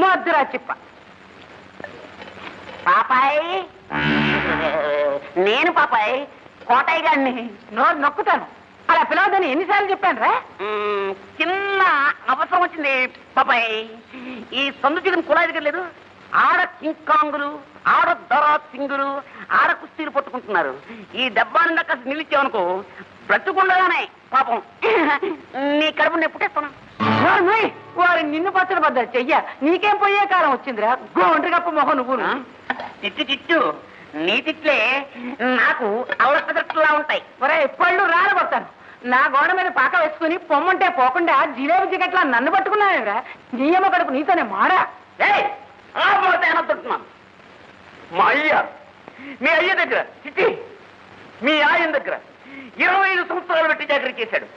మొద్దురా చిప్ప. పాపాయ్, నేను పాపాయ్ కోటయ్య గారిని. నోరు నొక్కుతాను. అలా పిలవద్దని ఎన్నిసార్లు చెప్పాను రా. చిన్న అవసరం వచ్చింది పాపాయ్. ఈ సందు చిగురు కుళాయి దగ్గర లేదు, ఆడ కింకాంగులు, ఆడ దొర సింగులు, ఆడ కుస్తీలు పట్టుకుంటున్నారు. ఈ డబ్బాని కాస్త నిలిచావనుకో బ్రతుకుండగానే పాపం నీ కడుపు నేను పుట్టేస్తాను. వారు నిన్ను పచ్చడి పడ్డా చెయ్య. నీకేం పోయే కాలం వచ్చిందిరా గోండ్రి గప్ప మొహం నువ్వు. తిట్టు తిట్టు, నీ తిట్లే నాకు అవసరలా ఉంటాయి. ఒరే పళ్ళు రాలబడతాను. నా గోడ మీద పాక వేసుకుని పొమ్మంటే పోకుండా జిలేబీ జిగట్లా నన్ను పట్టుకున్నావురా. నీయమ్మ కడుపు నీతోనే మాడా. అనొద్దుంటున్నాను. మా అయ్య, మీ అయ్య దగ్గర చిట్టి, మీ ఆయన దగ్గర 25 సంవత్సరాలు పెట్టి చాకరీ చేశాడు.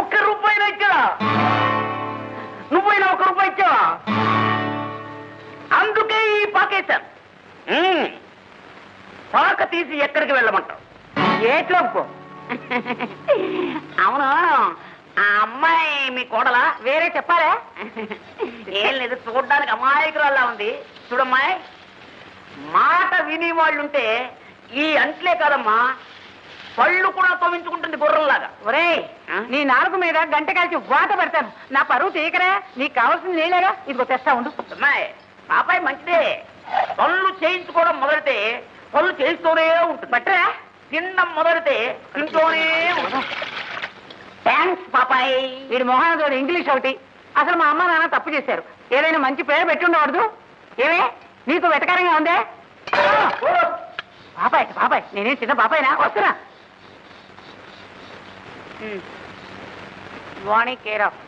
₹1 ఇచ్చాడా? నువ్వైనా ₹1 ఇచ్చావా? అందుకే ఈ పాకేశాను. పాక తీసి ఎక్కడికి వెళ్ళమంటావు? ఏట్లో పో. అవును, ఆ అమ్మాయి మీ కోడలా? వేరే చెప్పాలా? ఏం లేదు, చూడ్డానికి అమాయకురాల్లా ఉంది. చూడమ్మాయి, మాట విని వాళ్ళుంటే ఈ అంట్లే కాదమ్మా, పళ్ళు కూడా తోమించుకుంటుంది గుర్రంలాగా. ఒరే, నీ నాలుగు మీద గంట కాల్చి వాత పెడతాను. నా పరువు తీయకరా. నీకు కావాల్సింది నీళ్ళగా. ఇదిగో తెస్తా ఉండు. అమ్మాయి, పాపాయి మంచిదే. పళ్ళు చేయించుకోవడం మొదలైతే పళ్ళు చేయిస్తూనే ఉంటుంది. బట్టరా తినడం మొదలైతే తింటూనే ఉంటుంది. థ్యాంక్స్ పాపాయి. వీడి మొహానతోడు ఇంగ్లీష్ ఒకటి. అసలు మా అమ్మ నాన్న తప్పు చేశారు. ఏదైనా మంచి పేరు పెట్టి ఉండవద్దు. ఏమే నీకు వెటకారంగా ఉందే? బాబాయ్ బాబాయ్, నేనేం చిన్న బాబాయ్నా? వస్తున్నా. వాణి కేర్ ఆఫ్.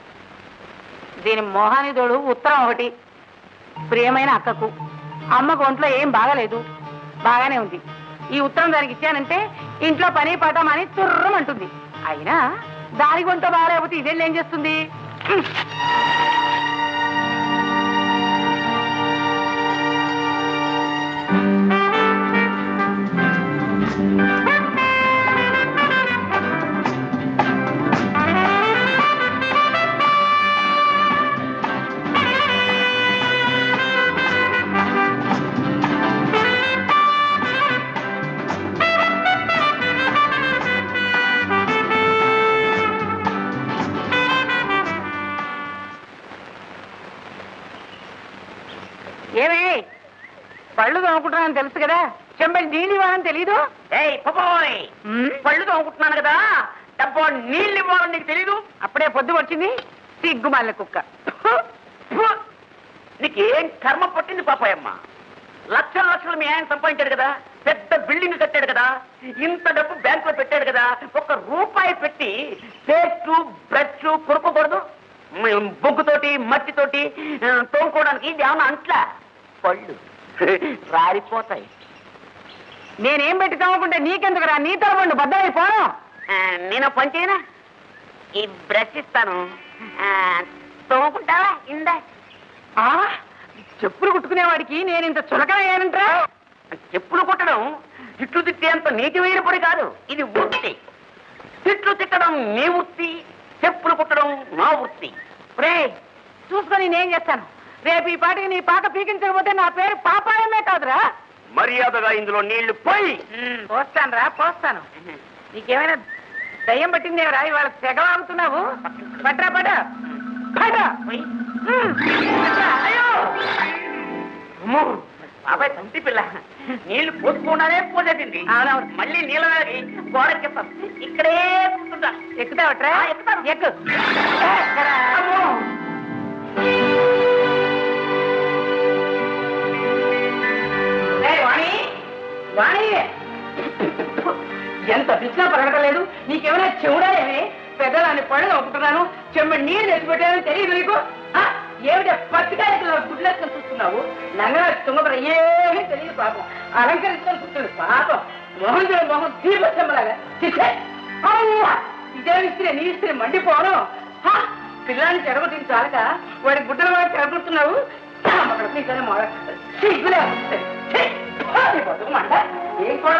దీని మొహానిదోడు ఉత్తరం ఒకటి. ప్రియమైన అక్కకు, అమ్మకు ఒంట్లో ఏం బాగాలేదు, బాగానే ఉంది. ఈ ఉత్తరం దానికి ఇచ్చానంటే ఇంట్లో పని పడమని తుర్రమంటుంది. అయినా దానికి ఒంట్లో బాగాలేకపోతే ఇదేళ్ళు ఏం చేస్తుంది? ఏమే పళ్ళు తోముకుంటున్నానని తెలుసు కదా, చెంబడి నీళ్ళు ఇవ్వాలని తెలీదు? పళ్ళు తోముకుంటున్నాను కదా, డబ్బా నీళ్ళు ఇవ్వాలని నీకు తెలీదు? అప్పుడే పొద్దు వచ్చింది సిగ్గుమాల కుక్క. నీకేం కర్మ పట్టింది పాపాయమ్మ? లక్షల లక్షలు మీ ఆయన సంపాదించాడు కదా, పెద్ద బిల్డింగ్ కట్టాడు కదా, ఇంత డబ్బు బ్యాంకులో పెట్టాడు కదా, ₹1 పెట్టి పేస్ట్ బ్రష్ కొనుక్కోకూడదు? బొగ్గుతోటి మట్టితోటి తోముకోవడానికి ఇది ఏమన్నా అంట్లా? పళ్ళు రారిపోతాయి. నేనేం పెట్టి తోముకుంటే నీకెందుకు రా? నీ తరబండు బద్దలైపోను. నేను పని చేయనా? ఈ బ్రష్ ఇస్తాను, తోముకుంటావా? ఇందా. చెప్పులు కుట్టుకునేవాడికి నేను ఇంత చులకనయ్యానంటరా? చెప్పులు కుట్టడం తిట్లు తిట్టేంత నీతిమైన పని కాదు, ఇది వృత్తి. తిట్లు తిట్టడం నీ వృత్తి, చెప్పులు కుట్టడం నా వృత్తి. రే చూసుకొని నేనేం చేస్తాను? రేపు ఈ పాటికి నీ పాక పీకించకపోతే నా పేరు పాపాయమే కాదురా. మర్యాదగా ఇందులో నీళ్లు పోయి. పోస్తాను రా, పోస్తాను. నీకేమైనా దయ్యం పట్టిందేవరా? ఇవాళ తెగవాగుతున్నావు. పట్రా పట పట. బాబాయ్ తంటి పిల్ల, నీళ్లు పోసుకున్నానే పోసేసింది. మళ్ళీ నీళ్ళ వేళకి గోడెక్కిస్తాను. ఇక్కడే కూర్చుంటా. ఎక్కుతావట్రా? ఎక్కుతాను. ఎక్కు. వాణి వాణి, ఎంత పిచ్చినా పరగటలేదు. నీకేమైనా చెవుడా? ఏమి పెద్దదాన్ని పళ్ళు నొప్పుతున్నాను, చెమ్మడి నీళ్ళు తెచ్చిపెట్టానని తెలియదు నీకు? ఏమిటా పచ్చికాయలు గుడ్లేసుకొని చూస్తున్నావు? నంగరా తుంగపడ ఏమీ తెలియదు పాపం. అలంకరించుకొని కూర్చుంది పాపం. మొహం చూడ మొహం దీపచ్చమ్మలాగా. ఇదే ఇస్త్రీ, నీ ఇస్త్రీ మండిపోను. పిల్లాన్ని చెడగొట్టించాలక వాడి గుడ్డలు కూడా చెడగొడుతున్నావు. అక్కడ నీకనే సిగ్గులే బతుకమంట. ఏం కూడా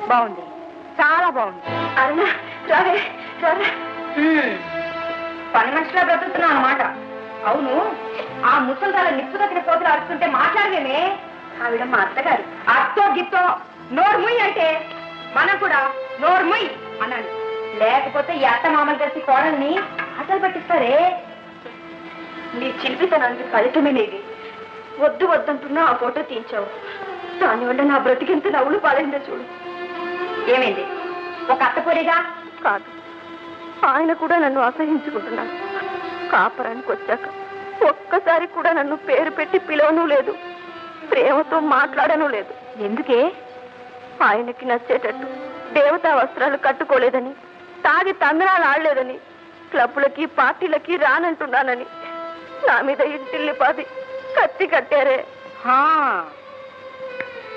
బాగుంది, చాలా బాగుంది. అరుణ, రావే పని మనిషిలా బ్రతుకుతున్నావు అన్నమాట. అవును, ఆ ముసలిదాల నిప్పు దగ్గర పోతులు అరుస్తుంటే మాట్లాడలేమే. ఆవిడ మా అత్తగారు. అత్తో గిత్తో నోర్ముయ్ అంటే మనం కూడా నోర్ముయ్ అన్నాడు. లేకపోతే ఈ అత్త మామలు కలిసి కోడల్ని ఆటలు పట్టిస్తారే. నీ చిలిపితనానికి ఫలితమే నీది. వద్దు వద్దంటున్నా ఆ ఫోటో తీయించావు. దానివల్ల నా బ్రతికెంత నవ్వులు పాలైందో చూడు. ఏమైంది? ఒక అత్తపోరేగా కాదు, ఆయన కూడా నన్ను అసహించుకుంటున్నాడు. కాపరానికి వచ్చాక ఒక్కసారి కూడా నన్ను పేరు పెట్టి పిలవను లేదు, ప్రేమతో మాట్లాడను లేదు. ఎందుకే? ఆయనకి నచ్చేటట్టు దేవతా వస్త్రాలు కట్టుకోలేదని, తాగి తందనాలు ఆడలేదని, క్లబ్బులకి పార్టీలకి రానంటున్నానని నా మీద ఇంటిల్లి పాది కత్తి కట్టారే.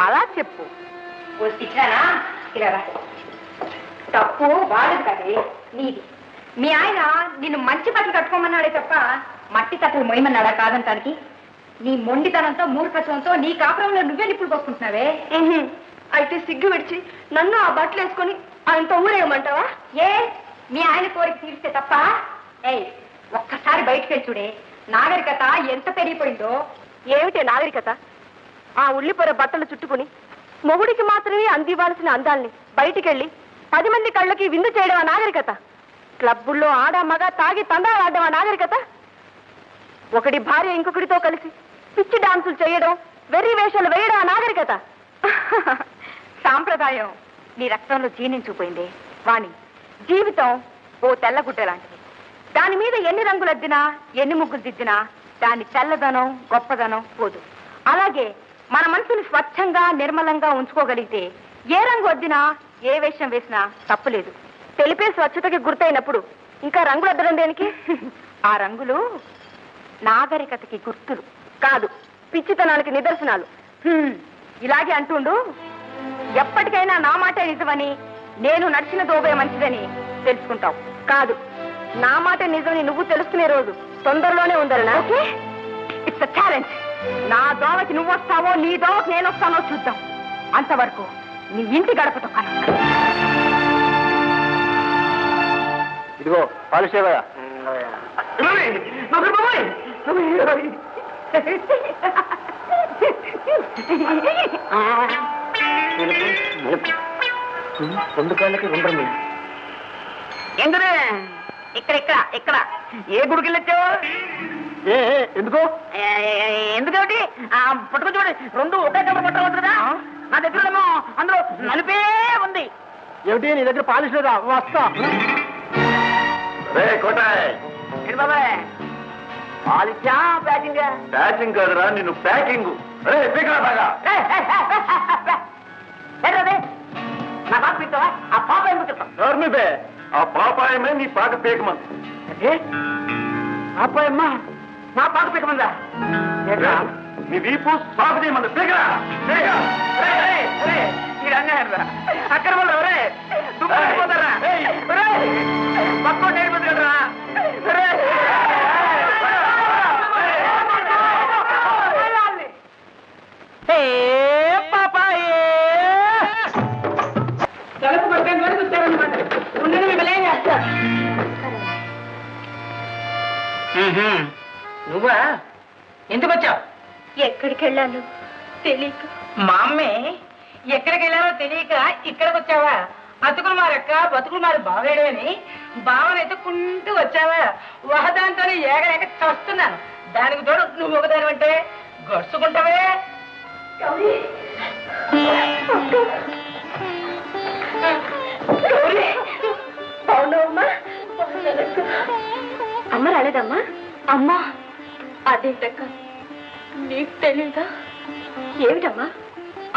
అలా చెప్పు. తప్పు బాలేదు కదే నీది. మీ ఆయన నిన్ను మంచి బట్టలు కట్టుకోమన్నాడే తప్ప మట్టి తట్టలు మొయ్యమన్నాడా కాదంటానికి? నీ మొండితనంతో మూర్ఖత్వంతో నీ కాపురంలో నువ్వే నిప్పులు పోసుకుంటున్నావే. అయితే సిగ్గు విడిచి నన్ను ఆ బట్టలు వేసుకొని ఆయనతో ఊరేయమంటావా? ఏ మీ ఆయన కోరిక తీరిస్తే తప్ప? ఏయ్, ఒక్కసారి బయటికి వెళ్ళి చూడే. నాగరికత ఎంత పెరిగిపోయిందో. ఏమిటే నాగరికత? ఆ ఉల్లిపొర బట్టలు చుట్టుకుని మొగుడికి మాత్రమే అందివ్వాల్సిన అందాల్ని బయటికెళ్ళి 10 మంది కళ్ళకి విందు చేయడం ఆ నాగరికత? క్లబ్బుల్లో ఆడ మగ తాగి తందాలు ఆడడం ఆ నాగరికత? ఒకటి భార్య ఇంకొకటితో కలిసి పిచ్చి డాన్సులు చేయడం, వెర్రి వేషాలు వేయడం ఆ నాగరికత? సాంప్రదాయం నీ రక్తంలో జీర్ణించుకుపోయింది వాణి. జీవితం ఓ తెల్లగుడ్డ లాంటిది. దాని మీద ఎన్ని రంగులద్దినా, ఎన్ని ముగ్గులు దిద్దినా దాని తెల్లదనం గొప్పదనం పోదు. అలాగే మన మనసుని స్వచ్ఛంగా నిర్మలంగా ఉంచుకోగలిగితే ఏ రంగు వద్దినా, ఏ వేషం వేసినా తప్పులేదు. తెలిపే స్వచ్ఛతకి గుర్తయినప్పుడు ఇంకా రంగులు అద్దడం దేనికి? ఆ రంగులు నాగరికతకి గుర్తులు కాదు, పిచ్చితనానికి నిదర్శనాలు. ఇలాగే అంటుండు. ఎప్పటికైనా నా మాటే నిజమని, నేను నడిచిన దోబే మంచిదని తెలుసుకుంటావు. కాదు, నా మాట నిజమని నువ్వు తెలుసుకునే రోజు తొందరలోనే ఉందరనా? Okay, it's a challenge. నా దోవకి నువ్వు వస్తావో, నీ దోవకి నేను వస్తానో చూద్దాం. అంతవరకు నీ ఇంటి గడపతో కన. ఇదిగో పాలిషేవయ్యా. రెండు కాళ్ళకి 2 రంగులు. ఎందుకు ఇక్కడ ఇక్కడ ఇక్కడ ఏ గుడికి వెళ్ళొచ్చావు? ఎందుకో? ఎందుకేమిటి పట్టుకొని చూడండి, 2 ఒకే కబర్ పట్టవచ్చు కదా. నా దగ్గర అందులో నలుపే ఉంది. ఏమిటి నీ దగ్గర పాలిష్ లేదా? వస్తా. ఏంటి బాబాయ్, పాలిచ్చా ప్యాకింగ్? ప్యాకింగ్ కాదురా, నిన్ను ప్యాకింగ్. నా పాప పిస్తావా? ఆ పాప ఎందుకు చెప్తావు? ఆ పాపాయమే నీ పాక పీకమంది. పాపాయమ్మా నా పాక పీకమందా? నీ వీపు సాగు చేయమంది. పీకరా అక్కడ వాళ్ళు ఎవరే దుబ్బిపోతారా? పక్కన నేర్పదు కదరా. తలుపు కొట్టేంత వరకు వచ్చారనమాట. ఉండని మిమ్మల్ని చేస్తారు. నువ్వా? ఎందుకు వచ్చావు? ఎక్కడికి వెళ్ళాను తెలియక. మా అమ్మే ఎక్కడికి వెళ్ళానో తెలియక ఇక్కడికి వచ్చావా? అతుకులు మారక్క బతుకులు మారి బావేడని బావని ఎత్తుకుంటూ వచ్చావా? వహదాంతోనే ఏగలేక చస్తున్నాను. దానికి తోడు నువ్వు ఒకదాని అంటే గడుచుకుంటావే. అవునమ్మా, అమ్మ రాలేదమ్మా? అమ్మా అదేంటక్క, నీకు తెలీదా? ఏమిటమ్మా?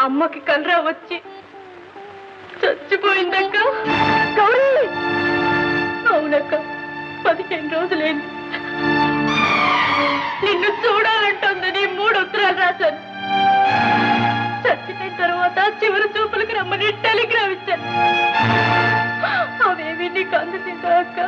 అమ్మకి కలరా వచ్చి చచ్చిపోయిందక్క. గౌరీ! అవునక్క, 15 రోజులైంది. నిన్ను చూడాలంటుందని 3 ఉత్తరాలు రాశాను. చచ్చిపోయిన తర్వాత చివరి చూపులకు రమ్మని టెలిగ్రామ్ ఇచ్చాను. అవేవి నీకు అందుతుందా అక్క?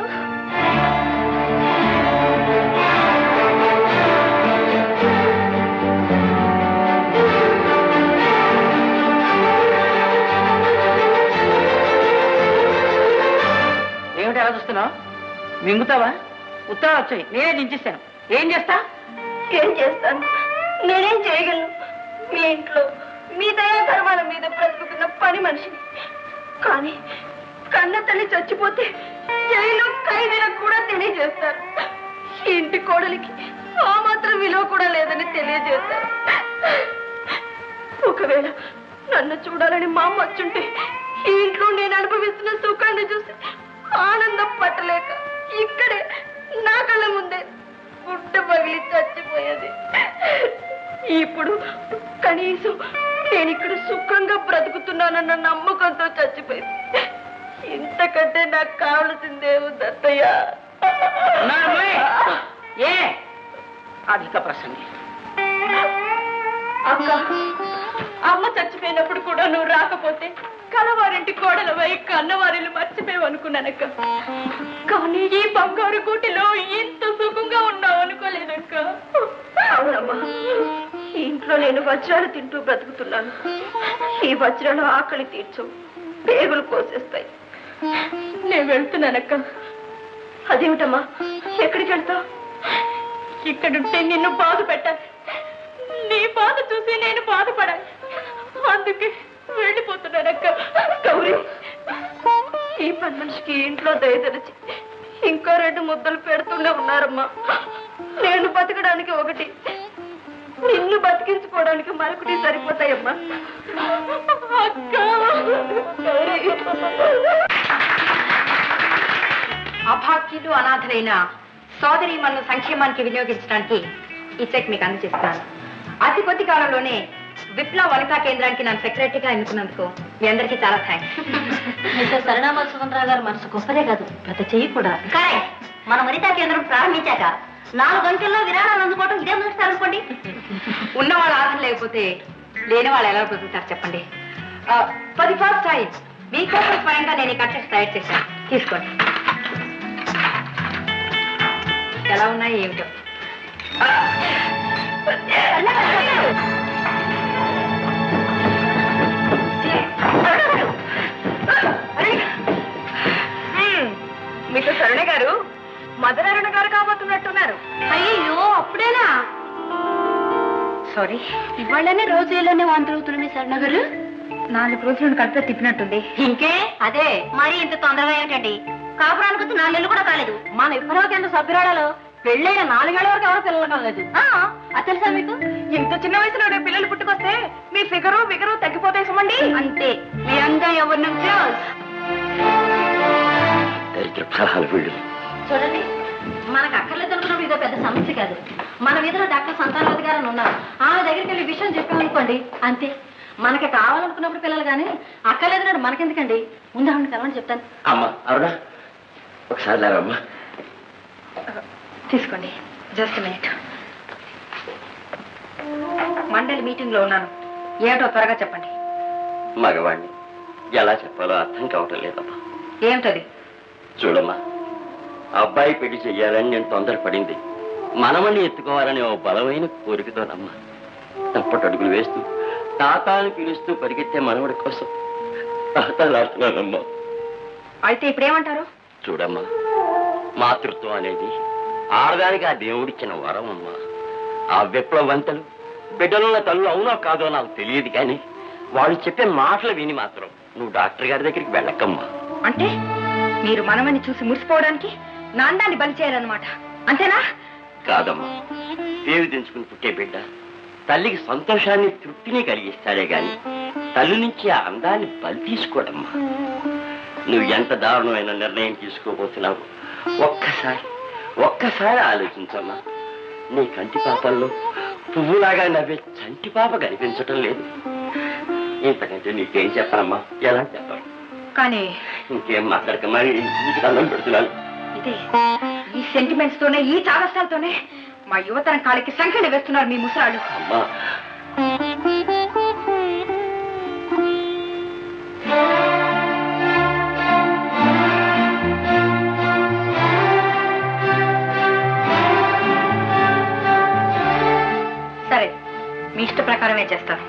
ఏమిటి ఎలా చూస్తున్నావు? మింగుతావా? ఉత్తరాలు వచ్చాయి, నేనే దించేస్తాను. ఏం చేస్తా? ఏం చేస్తాను? నేనేం చేయగలను? మీ ఇంట్లో మీ దయా ధర్మాల మీద బ్రతుకుతున్న పని మనిషిని. కానీ కన్న తల్లి చచ్చిపోతే జైలు ఖైదీలకు కూడా తెలియజేస్తారు. ఈ ఇంటి కోడలికి ఆ మాత్రం విలువ కూడా లేదని తెలియజేస్తారు. ఒకవేళ నన్ను చూడాలని మా అమ్మ వచ్చుంటే ఈ ఇంట్లో నేను అనుభవిస్తున్న సుఖాన్ని చూసి ఆనందం పట్టలేక ఇక్కడే నా కళ్ళ ముందే గుడ్డ పగిలి చచ్చిపోయేది. ఇప్పుడు కనీసం నేను ఇక్కడ సుఖంగా బ్రతుకుతున్నానన్న నమ్మకంతో చచ్చిపోయింది. ఇంతకంటే నాకు కావలసిందే దత్తయ్య. ఏ అధిక ప్రసంగి. అక్క, అమ్మ చచ్చిపోయినప్పుడు కూడా నువ్వు రాకపోతే కలవారింటి కోడలవై కన్నవారిని మర్చిపోయావు అనుకున్నానక్క. కానీ ఈ బంగారు గూటిలో ఇంత సుఖంగా ఉన్నావు అనుకోలేదక్క. అవునమ్మా, ఈ ఇంట్లో నేను వజ్రాలు తింటూ బ్రతుకుతున్నాను. ఈ వజ్రాలు ఆకలి తీర్చవు, పేగులు కోసేస్తాయి. నేను వెళ్తున్నానక్క. అదేమిటమ్మా, ఎక్కడికి వెళ్తావు? ఇక్కడుంటే నిన్ను బాధ పెట్టాలి, నీ బాధ చూసి నేను బాధపడాలి. అందుకే వెళ్ళిపోతున్నానక్క. గౌరీ, ఈ పని మనిషికి ఇంట్లో దయతలిచి ఇంకా 2 ముద్దలు పెడుతూనే ఉన్నారమ్మా. నేను బతకడానికి ఒకటి, నిన్ను బతికించుకోవడానికి మరొకటి సరిపోతాయమ్మా. అభాగ్యులు అనాథలైన సోదరీమణుల సంక్షేమానికి వినియోగించడానికి ఈ చెక్ మీకు అందజేస్తున్నాను. అతి కొద్ది కాలంలోనే విప్లవ వనితా కేంద్రానికి నన్ను సెక్రటరీగా ఎన్నుకున్నందుకు మీ అందరికీ చాలా థ్యాంక్స్. మిస్టర్ సరణామ సుమంత్ర గారు మనసు గొప్పదే కాదు, పెద్ద చెయ్యి కూడా. కరెక్ట్. మన వనితా కేంద్రం ప్రారంభించాక 4 గంటల్లో విరాళాలు అందుకోవడం ఇదే మొదటిసారి అనుకోండి. ఉన్న వాళ్ళ ఆధారం లేకపోతే లేని వాళ్ళు ఎలా బ్రతుకుతారు చెప్పండి. ఫర్ ది ఫస్ట్ టైం మీకోసం స్వయంగా నేను ఈ కట్లెట్స్ తయారు చేశాను, తీసుకోండి. ఎలా ఉన్నాయి ఏమిటో. మీకు సరుణ గారు మదనరుణ గారు కాబోతున్నట్టున్నారు. అయ్యో అప్పుడేనా? సారీ, ఇవాళనే రోజుల్లోనే వాంతులుగుతున్న సరుణ గారు. 4 రోజులను కలిపి తిప్పినట్టుంది. ఇంకే అదే మరి ఇంత తొందరగా ఏమిటండి? కాపురానికి వచ్చి 4 నెలలు కూడా కాలేదు. మన విప్లవ కేంద్ర సభ్యురాలలో పెళ్ళైన 4 ఏళ్ల వరకు ఎవరు పిల్లలు కలలేదు. అది తెలుసా మీకు? ఇంత చిన్న వయసులో పిల్లలు పుట్టుకొస్తే మీ ఫిగరు తగ్గిపోతాయి సుమండి. అంతే, మీ అందరూ ఎవరి నుంచి చూడండి. మనకు అక్కర్లేదు అనుకున్నప్పుడు ఇదో పెద్ద సమస్య కాదు. మన వీధిలో డాక్టర్ సంతానవతి గారు ఉన్నారు, ఆమె దగ్గరికి వెళ్ళి విషయం చెప్పామనుకోండి, అంతే. మనకి కావాలనుకున్నప్పుడు పిల్లలు కానీ అక్కర్లేదన్నాడు మనకెందుకండి? ముందు ఆవిడ కలవని చెప్తాను. అమ్మా అవునా, ఒకసారి లేవమ్మా. తీసుకోండి, జస్ట్ మినిట్. మండలి మీటింగ్ లో ఉన్నాను, ఏమిటో త్వరగా చెప్పండి. మగవాణ్ణి ఎలా చెప్పాలో అర్థం కావటం లేదమ్మా. ఏమిటది? చూడమ్మా, అబ్బాయి పెళ్లి చెయ్యాలని నేను తొందరపడింది మనమని ఎత్తుకోవాలని ఓ బలమైన కోరికతోనమ్మా. తప్పటడుగులు వేస్తూ తాతాను పిలుస్తూ పరిగెత్తే మనవడి కోసం తాతాలాడుతున్నానమ్మా. అయితే ఇప్పుడేమంటారు? చూడమ్మా, మాతృత్వం అనేది ఆడదానికి ఆ దేవుడిచ్చిన వరం అమ్మా. ఆ విప్లవంతలు బిడ్డలున్న తల్లు అవునో కాదో నాకు తెలియదు, కానీ వాళ్ళు చెప్పే మాటలు విని మాత్రం నువ్వు డాక్టర్ గారి దగ్గరికి వెళ్ళక్కమ్మా. అంటే మీరు మనమని చూసి మురిసిపోవడానికి నా అందాన్ని బలి చేయాలన్నమాట, అంతేనా? కాదమ్మా, దేవి దించుకుని పుట్టే బిడ్డ తల్లికి సంతోషాన్ని తృప్తిని కలిగిస్తాడే గాని తల్లి నుంచి ఆ అందాన్ని బలి తీసుకోడమ్మా. నువ్వు ఎంత దారుణమైన నిర్ణయం తీసుకోబోతున్నావు ఒక్కసారి ఆలోచించమ్మా. నీ కంటి పాపల్లో పువ్వులాగా నవ్వే చంటి పాప కనిపించటం లేదు. ఇంతకంటే నీకేం చెప్పనమ్మా, ఎలా చెప్పను? కానీ ఇంకేం మాట్లాడకమ్మా, నీకు దండం పెడుతున్నాను. ఇదే ఈ సెంటిమెంట్స్ తోనే, ఈ చాదస్తాలతోనే మా యువతరం కాళ్ళకి సంఖ్యలు వేస్తున్నారు మీ ముసలాళ్ళు. అమ్మా, సరే, మీ ఇష్ట ప్రకారమే చేస్తాను.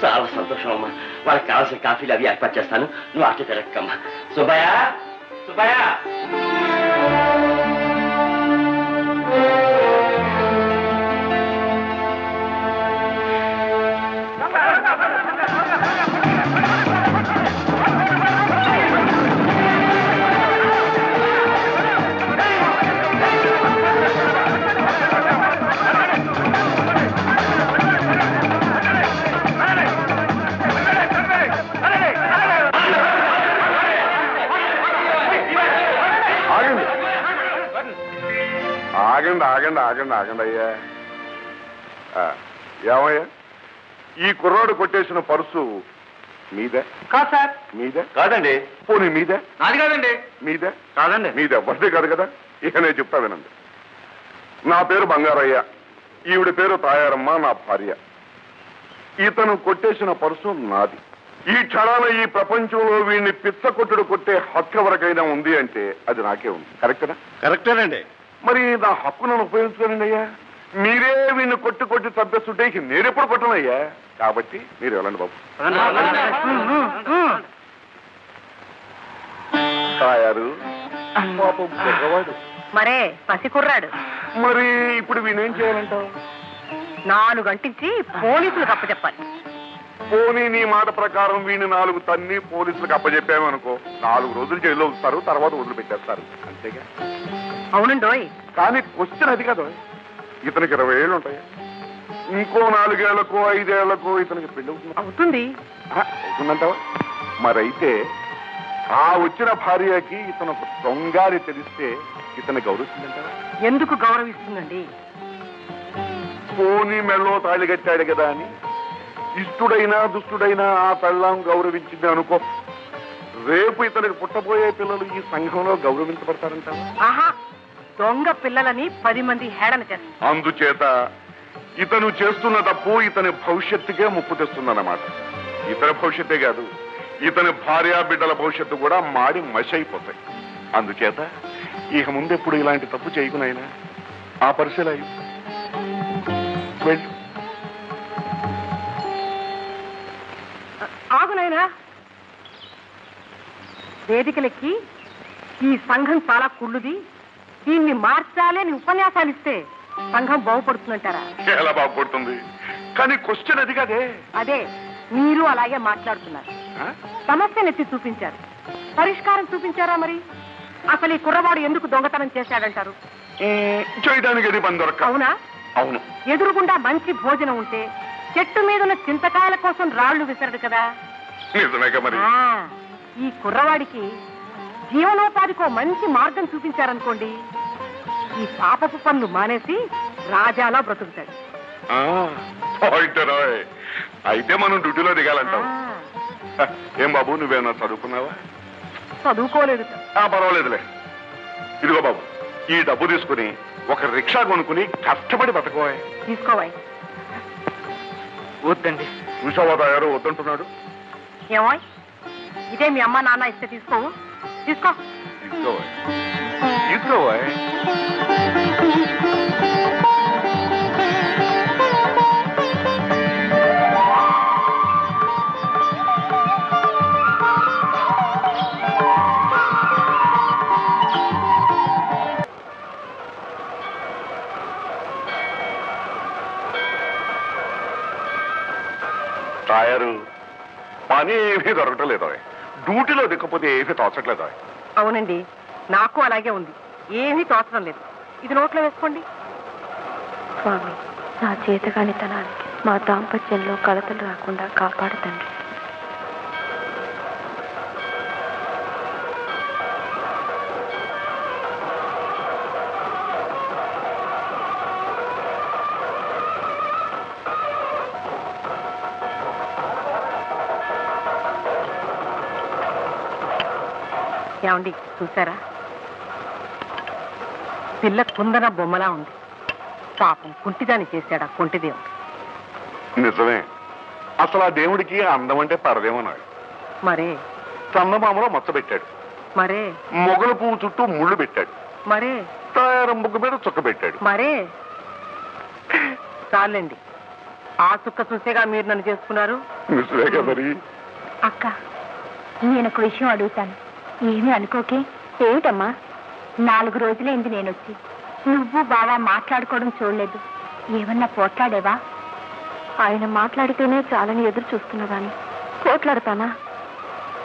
చాలా సంతోషం అమ్మా. వాళ్ళకి కావాల్సిన కాఫీలు అవి ఏర్పాటు చేస్తాను, నువ్వు అట్లా తిరగక్కమ్మా. సుబ్బయ్య, సుబ్బయ్య ఆగండి ఆగండి ఆగండి ఆగండి అయ్యా. ఏమయ్యా, ఈ కుర్రాడు కొట్టేసిన పర్సు మీదే? కాదు సార్. మీదే కాదండి. పోనీ మీదే? నాది కాదండి. మీదే? కాదండి. మీదే వస్తే కాదు కదా. ఇక నేను చెప్తా వినండి. నా పేరు బంగారయ్య, ఈవిడ పేరు తాయారమ్మ, నా భార్య. ఇతను కొట్టేసిన పర్సు నాది. ఈ క్షణాన ఈ ప్రపంచంలో వీడిని పిచ్చ కొట్టుడు కొట్టే హక్కు ఎవరికైనా ఉంది అంటే అది నాకే ఉంది. కరెక్టేనా? కరెక్టేనండి. మరి నా హక్కు నన్ను ఉపయోగించుకోనండి అయ్యా. మీరే వీడిని కొట్టి కొట్టి తప్పేస్తుంటే నేనెప్పుడు కొట్టనయ్యా. కాబట్టి మీరు వెళ్ళండి బాబు. తాయారు పాపం కుర్రవాడు. మరే పసి కుర్రాడు. మరి ఇప్పుడు వీణేం చేయాలంటావు? 4 గంటించి పోలీసులకు అప్పచెప్పాలి. పోనీ నీ మాట ప్రకారం వీడిని 4 తన్ని పోలీసులకు అప్పచెప్పామనుకో, 4 రోజులు జైల్లో ఉంచుతారు, తర్వాత వదిలిపెట్టేస్తారు. అంతేగా? అవునండోయ్. కానీ క్వశ్చన్ అది కదా. ఇతనికి 20 ఏళ్ళు ఉంటాయి. ఇంకో 4 ఏళ్లకో 5 ఏళ్లకో ఇతనికి పెళ్లి అవుతుంది. అవుతుందంటావా? మరైతే ఆ వచ్చిన భార్యకి ఇతను ఒక దొంగాని తెలిస్తే ఇతను గౌరవిస్తుందంటావా? ఎందుకు గౌరవిస్తుందండి? పోనీ మెళ్ళో తాళి కట్టాడు కదా అని ఇష్టుడైనా దుష్టుడైనా ఆ పెళ్ళాం గౌరవించింది అనుకో, రేపు ఇతనికి పుట్టబోయే పిల్లలు ఈ సంఘంలో గౌరవించబడతారంటావా? ఆహా, దొంగ పిల్లలని 10 మంది హేళన చేస్తారు. అందుచేత ఇతను చేస్తున్న తప్పు ఇతని భవిష్యత్తుకే ముప్పు తెస్తుందన్నమాట. ఇతని భవిష్యత్తే కాదు, ఇతని భార్యా బిడ్డల భవిష్యత్తు కూడా మాడి మషి అయిపోతాయి. అందుచేత ఇక ముందెప్పుడు ఇలాంటి తప్పు చేయకునైనా ఆ పరిశీలన వెళ్ళు. ఆగునైనా, వేదికలెక్కి ఈ సంఘం చాలా కుళ్ళుది, దీన్ని మార్చాలి అని ఉపన్యాసాలు ఇస్తే సంఘం బాగుపడుతుందంటారా? ఎలా బాగుపడుతుంది? కానీ క్వశ్చన్ అది కదే. అదే మీరు అలాగే మాట్లాడుతున్నారు. సమస్యనెత్తి చూపించారు, పరిష్కారం చూపించారా? మరి అసలు ఈ కుర్రవాడు ఎందుకు దొంగతనం చేశాడంటారు? చేయడానికి అది పని దొరక. అవునా? అవును. ఎదురుగుండా మంచి భోజనం ఉంటే చెట్టు మీద ఉన్న చింతకాయల కోసం రాళ్లు విసరడు కదా. నిజమేగా మరి. ఈ కుర్రవాడికి జీవనోపాధికో మంచి మార్గం చూపించారనుకోండి, ఈ పాపపు పనులు మానేసి రాజాలా బ్రతుకుతాడు. అయితే మనం డ్యూటీలో దిగాలంటావు. ఏం బాబు, నువ్వేమన్నా చదువుకున్నావా? చదువుకోలేదు. పర్వాలేదులే. ఇదిగో బాబు, ఈ డబ్బు తీసుకుని ఒక రిక్షా కొనుక్కుని కష్టపడి బతకోవాయి. తీసుకోవాయి. వద్దండి. చూసావా తయారు వద్దంటున్నాడు. ఏమో, ఇదే మీ అమ్మ నాన్న ఇస్తే తీసుకోవు. తీసుకో. తీసుకోవాయి, తీసుకోవాయి. తాయారు పని ఏమీ దొరకటలేదు. డ్యూటీలో దిక్కపోతే ఏమీ తోచట్లేదు. అవునండి, నాకు అలాగే ఉంది. ఏమీ తోచడం లేదు. ఇది నోట్లో వేసుకోండి. స్వామి, నా చేతకానితనానికి మా దాంపత్యంలో కలతలు రాకుండా కాపాడుతండి. ఏమండి, చూసారా? పిల్ల కుందన బొమ్మలా ఉంది. పాపం కుంటిదాన్ని చేశాడా కుంటిదేవుడు. నిజమే. అసలు ఆ దేవుడికి అందం అంటే పరదేమన్నాడు. మరే చందమామలో మచ్చ పెట్టాడు. మరే మొగలు పువ్వు చుట్టూ ముళ్ళు పెట్టాడు. మరే తాయారు ముగ్గు మీద చుక్క పెట్టాడు. మరే చాలండి. ఆ చుక్క చూసేగా మీరు నన్ను చేసుకున్నారు. నిజమేగా మరి. అక్క, నేను ఒక విషయం అడుగుతాను, ఏమీ అనుకోకే. ఏమిటమ్మా 4 రోజులైంది నేనొచ్చి నువ్వు బాగా మాట్లాడుకోవడం చూడలేదు. ఏమన్నా పోట్లాడేవా? ఆయన మాట్లాడితేనే చాలని ఎదురు చూస్తున్నదాన్ని పోట్లాడతానా?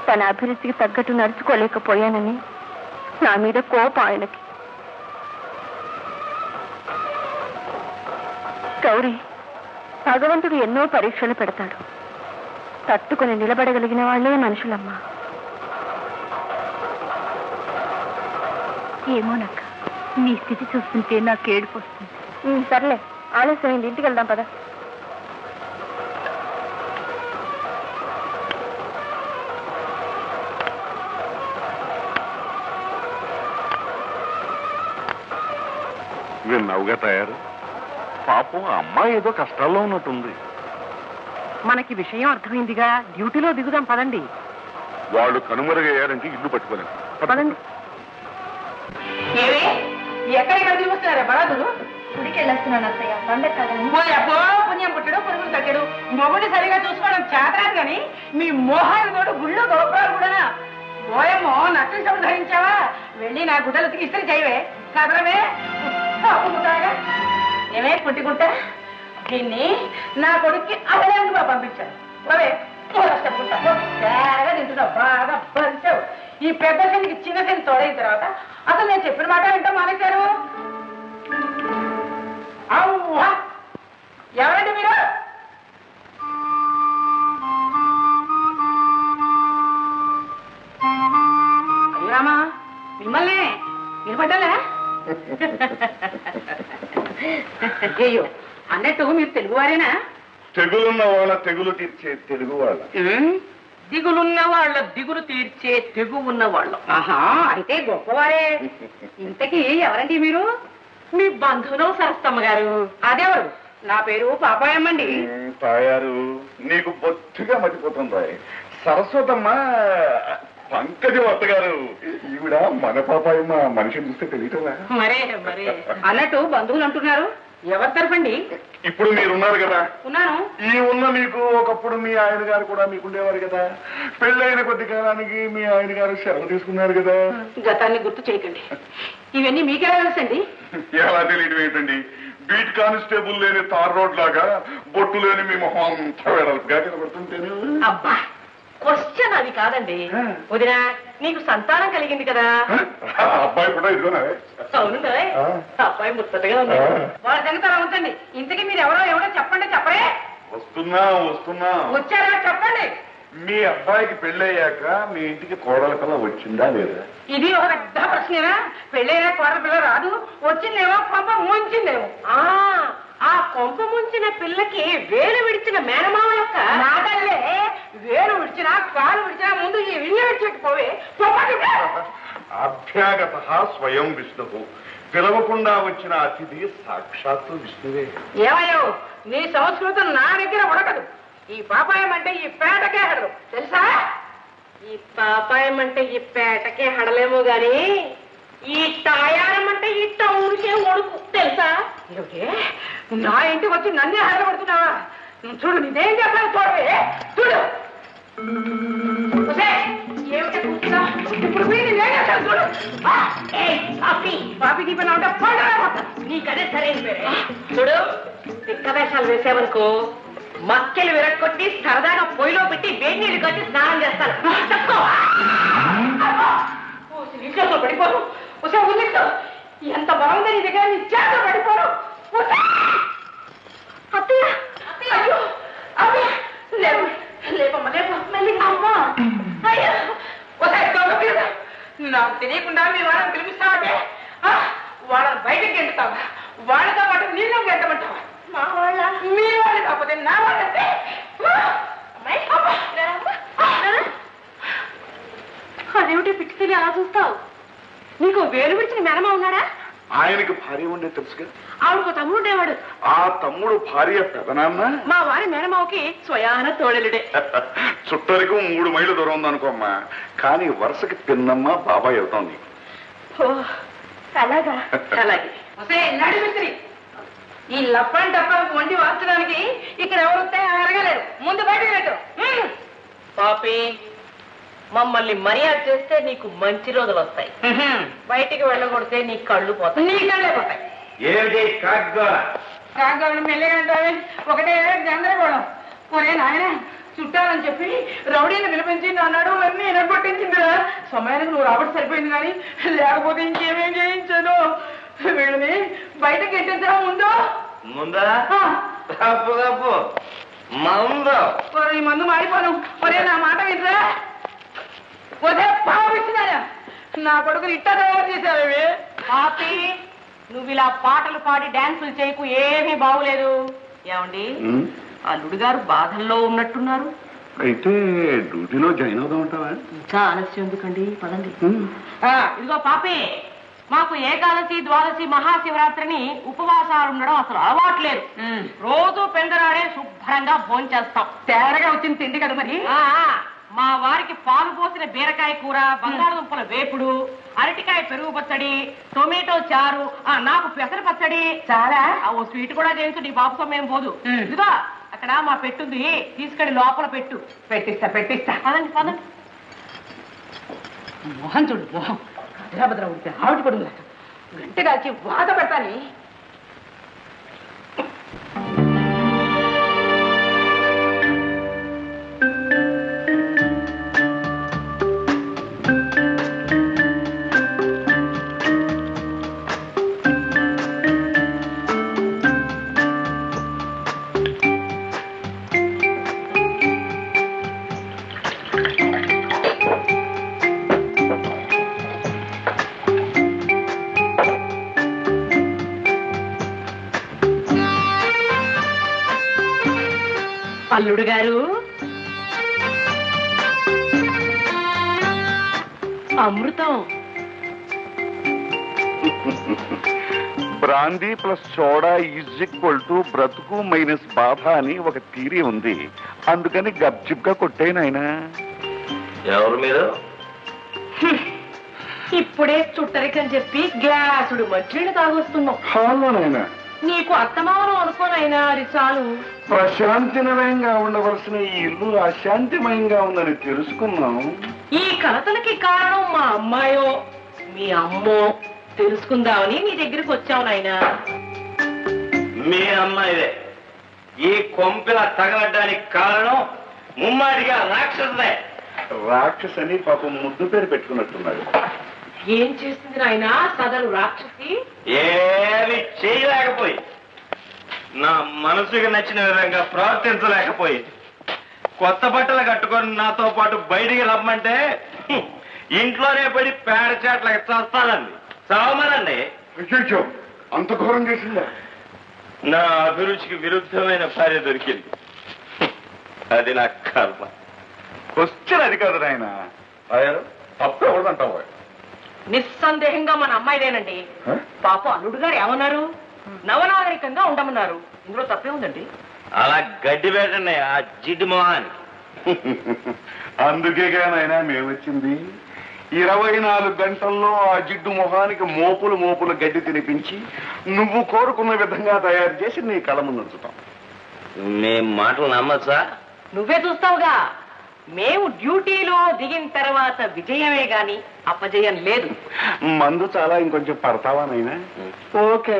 తన అభిరుచికి తగ్గట్టు నడుచుకోలేకపోయానని నా మీద కోపం ఆయనకి. గౌరీ, భగవంతుడు ఎన్నో పరీక్షలు పెడతాడు. తట్టుకొని నిలబడగలిగిన వాళ్ళే మనుషులమ్మా. ఏమోనక్క, నీ స్థితి చూస్తుంటే నాకు ఏడుపు వస్తుంది. సర్లే, ఆలస్యమైంది, ఇంటికి వెళ్దాం పద. విన్నావుగా తయారు. పాపం అమ్మాయి ఏదో కష్టాల్లో ఉన్నట్టుంది. మనకి విషయం అర్థమైందిగా, డ్యూటీలో దిగుదాం పదండి. వాళ్ళు కనుమరుగయ్యారంటే ఇల్లు పట్టుకోలేం. పదండి. ఎక్కడికి దిగుతున్నారా బరాదులు? గుడికి వెళ్ళొస్తున్నాను అత్తయ్య, పండగ కదండి. అబ్బో, పుణ్యం పుట్టడు పురుగులు తగ్గడు. మొగుడిని సరిగా చూసుకోవడం చేతరాదు కానీ మీ మోహాలు తోడు గుళ్ళు గోపురాలు కూడా. పోయమ్మో, నక్కలి సభలు ధరించావా? వెళ్ళి నా గుడ్డలు ఇస్త్రీ చేయవే. కదలవే ఏమే పుట్టికుంటా. దీన్ని నా కొడుక్కి అవలేందుగా పంపించాను. అవే తింటున్నావు, బాగా భరించావు. ఈ పెద్ద శనికి చిన్న శని తోడైన తర్వాత అసలు నేను చెప్పిన మాట ఏంటో మానేశారు. అవ్వా, ఎవరండి మీరు? అయ్యామా, మిమ్మల్ని నిలబడ్డాలా? అయ్యో, అన్నట్టు మీరు తెలుగువారేనా? తెగులున్న వాళ్ళ తెగులు తీర్చే తెలుగు వాళ్ళ. దిగులున్న వాళ్ళ దిగులు తీర్చే తెగు ఉన్న వాళ్ళం. ఆహా, అయితే గొప్పవారే. ఇంతకీ ఎవరండి మీరు? మీ బంధువులు సరస్తమ్మ గారు. అదేవారు? నా పేరు పాపాయమ్మండి. తాయారు, నీకు బొత్తుగా మర్చిపోతుంది. సరస్వతమ్మ పంకజవత్త గారు. ఈవిడ మన పాపాయమ్మ. మనిషిని చూస్తే తెలియటంలా? మరే మరే. అన్నట్టు బంధువులు అంటున్నారు, ఎవరి తరఫండి? ఇప్పుడు మీరున్నారు కదా. ఉన్నాను. ఈ ఉన్న మీకు ఒకప్పుడు మీ ఆయన గారు కూడా మీకుండేవారు కదా. పెళ్ళైన కొద్ది కాలానికి మీ ఆయన గారు సెలవు తీసుకున్నారు కదా. గతాన్ని గుర్తు చేయకండి. ఇవన్నీ మీకెలా తెలుసండి? ఎలా తెలియటం ఏంటండి? బీట్ కానిస్టేబుల్ లేని తార్ రోడ్ లాగా బొట్టు లేని మీ మొహం అంతా వెడల్పుగా కనబడుతుంటేను. అబ్బా, క్వశ్చన్ అది కాదండి. వదినా, నీకు సంతానం కలిగింది కదా. అబ్బాయి కూడా ఇదిగోనా? అవును, అబ్బాయి ముచ్చటగా ఉంది. వాళ్ళ సంగతి అలా ఉంచండి. ఇంతకీ మీరు ఎవరో చెప్పండి. చెప్పరే. వస్తున్నా. వచ్చారా? చెప్పండి. మీ అబ్బాయికి పెళ్ళయ్యాక మీ ఇంటికి కోడల పిల్ల వచ్చిందా లేదా? ఇది ఒక పెద్ద ప్రశ్నేనా? పెళ్ళైనా కోడల పిల్ల రాదు. వచ్చిందేమో, కొంప ముంచిందేమో. ఆ కొంప ముంచిన పిల్లకి వేలు విడిచిన మేనమామ యొక్క నాటల్లే. వేలు విడిచినా కాలు విడిచినా ముందు ఈ ఇల్లు విడిచిపోవే. అభ్యాగత స్వయం విష్ణువు. పిలవకుండా వచ్చిన అతిథి సాక్షాత్తు విష్ణువే. ఏమయ్యో, నీ సంస్కృతం నా దగ్గర ఉడకదు. ఈ పాపాయం అంటే ఈ పేటకే హడలు, తెలుసా? ఈ పాపాయం అంటే ఈ పేటకే హడలేమో గాని ఈ తాయారం అంటే ఈ టౌన్కే ఒడుకు, తెలుసా? నా ఇంటికి వచ్చి నన్నే హడలబడుతున్నావా? చూడు, నేనేం చేస్తాను చూడవే. చూడు, ఏమిటో కూర్చున్నా. ఇప్పుడు మీరు నేనే చేస్తాను చూడు. పాపి దీపన ఉంటే పండుగ నీకదే సరైన పేరే. చూడు, తిక్క వేషాలు వేసావనుకో మక్కెలు విరక్కొట్టి సరదాగా పొయ్యిలో పెట్టి వేడి నీళ్ళు కట్టి స్నానం చేస్తాను. పడిపోను. ఎంత బాగుంది నీ దగ్గర. నీ చేత పడిపోను. నాకు తెలియకుండా మీ వాళ్ళని పిలిపిస్తావంటే వాళ్ళని బయటకి ఎండుతావా? వాళ్ళతో పాటు నీళ్ళు ఎండమంటావా? మా వాళ్ళ మీ వాళ్ళు కాకపోతే నా వాళ్ళంటే. అదేమిటి పిచ్చితేనే అలా చూస్తావు? నీకు వేలు విడిచిన మేనమా ఉన్నాడా? ఆయనకి భార్య ఉండే తెలుసుగా. ఆవిడకు తమ్ముడు ఉండేవాడు. ఆ తమ్ముడు భార్య పెదనాన్న మా వారి మేనమావకి స్వయాన తోడలుడే. చుట్టరికి 3 మైళ్ళు దూరం ఉందనుకోమ్మా. కానీ వరుసకి పిన్నమ్మ బాబాయ్ అవుతాం నీకు. అలాగా? అలాగే. నడిమిత్రి, ఈ లప్పని డబ్బాలకు వండి వార్చడానికి ఇక్కడ ఎవరు వస్తే అడగలేరు. ముందు బయటకు పెట్టు. పాపి, మమ్మల్ని మర్యాద చేస్తే నీకు మంచి రోజులు వస్తాయి. బయటికి వెళ్ళగొడితే నీ కళ్ళు పోతాయి. నీ కళ్ళే పోతాయి. ఏమిటి కాగలను మెల్లగంటావే ఒకటే గందరగోళం. ఒరే నాయన చుట్టాలని చెప్పి రౌడీని పిలిపించి నా నడువు అన్నీ ఎనగొట్టించిందిరా. సమయానికి నువ్వు రాబట్టి సరిపోయింది కానీ లేకపోతే ఇంకేమేం చేయించాను. వీళ్ళని బయటకి ఎట్టించడం ముందా తప్పు ఈ మందు మారిపోను. ఒరే నా మాట వినరా. ఒరే పాపిస్తున్నారా నా కొడుకుని ఇట్ట తయారు చేశారు. పాపి నువ్వు ఇలా పాటలు పాడి డాన్సులు చేయకు, ఏమీ బాగులేదు. ఏమండి అల్లుడు గారు బాధల్లో ఉన్నట్టున్నారు. అయితే డ్యూటీలో జాయిన్ అవుదాం ఉంటావా? ఇంకా ఆలస్యం ఎందుకండి, పదండి. ఇదిగో పాపి, మాకు ఏకాదశి ద్వాదశి మహాశివరాత్రిని ఉపవాసాలు ఉండడం అసలు అలవాట్లేదు. రోజు పెందరాడే శుభ్రంగా భోంచేస్తాం. తేరగా వచ్చింది తిండి కదా మరి. మా వారికి పాలు పోసిన బీరకాయ కూర, బంగాళదుంపల వేపుడు, అరటికాయ పెరుగు పచ్చడి, టొమాటో చారు, నాకు పెసర పచ్చడి. చాలా ఓ స్వీట్ కూడా చేయించు, నీ బాబుతో మేము పోదు. ఇదిగో అక్కడ మా పెట్టుంది, తీసుకెళ్ళి లోపల పెట్టు. పెట్టిస్తా పదండి పదండి. మోహన్ చూడు, మోహన్ భద్ర ఉడితే ఆవిడ పడుగు గంటగా వచ్చి వాత పెడతాని. అల్లుడు గారు అమృతం. Brandy plus soda is equal to బ్రతుకు మైనస్ బాధ అని ఒక థీరీ ఉంది. అందుకని గప్చిప్గా కొట్టేనాయనా. ఎవరు మీరు? ఇప్పుడే చుట్టరికని చెప్పి గ్లాసుడు మంచినీళ్ళు తాగొస్తున్నాం. హాలోనైనా నీకు అత్తమానం అనుకోనైనా అది చాలు. ప్రశాంతిమయంగా ఉండవలసిన ఈ ఇల్లు అశాంతిమయంగా ఉందని తెలుసుకున్నాం. ఈ కలతలకి కారణం మా అమ్మాయో మీ అమ్మో తెలుసుకుందామని మీ దగ్గరికి వచ్చావు నాయనా. మీ అమ్మాయిదే. ఈ కొంపెల తగలడానికి కారణం ముమ్మాడిగా రాక్షసుదే. రాక్షసని పాపం ముద్దు పేరు పెట్టుకున్నట్టున్నాడు. ఏం చేసింది నాయనా సదరు రాక్షసి? ఏమి చేయలేకపోయి, నా మనసుకి నచ్చిన విధంగా ప్రవర్తించలేకపోయి, కొత్త బట్టలు కట్టుకొని నాతో పాటు బయటికి రమ్మంటే ఇంట్లోనే పడి పేడ చేట్లకి చస్తానండి. చావమనండి. అంత ఘోరం చేసిందా? నా అభిరుచికి విరుద్ధమైన భార్య దొరికింది. అది నా కర్మ. క్వశ్చన్ అది కాదు నాయన. తప్పు ఎవరిదంటావు? నిస్సందేహంగా మన అమ్మాయిదేనండి. పాప అల్లుడు గారు ఏమన్నారు? నవనాగరికంగా ఉండమన్నారు. ఇందులో తప్పే ఉందండి. అలా గడ్డి పెట్టండి ఆ జిడ్డు మొహాన్ని. అందుకేగా నాయన మేమొచ్చింది. 24 గంటల్లో ఆ జిడ్డు మొహానికి మోపులు మోపులు గడ్డి తినిపించి నువ్వు కోరుకున్న విధంగా తయారు చేసి నీ కళ ముందు ఉంచుతాం. మేం మాటలు నమ్మచ్చా? నువ్వే చూస్తావుగా. మేము డ్యూటీలో దిగిన తర్వాత విజయమే గాని అపజయం లేదు. మందు చాలా ఇంకొంచెం పడతావా నాయనా? ఓకే.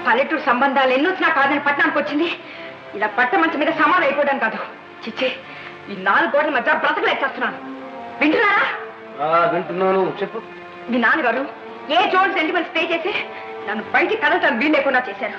పల్లెటూరు సంబంధాలు ఎన్నో వచ్చినా కాదని పట్టణానికి వచ్చింది. ఇలా పట్ట మంచం మీద సమాధి అయిపోవడం కాదు. చిచ్చే, ఈ 4 గోడల మధ్య బ్రతకలేచేస్తున్నాను. వింటున్నారా? వింటున్నాను. చెప్పు. మీ నాన్నగారు ఏ జోన్ సెంటిమెంట్ స్టే చేసి నన్ను బయటికి కదలటానికి వీలు లేకుండా చేశారు.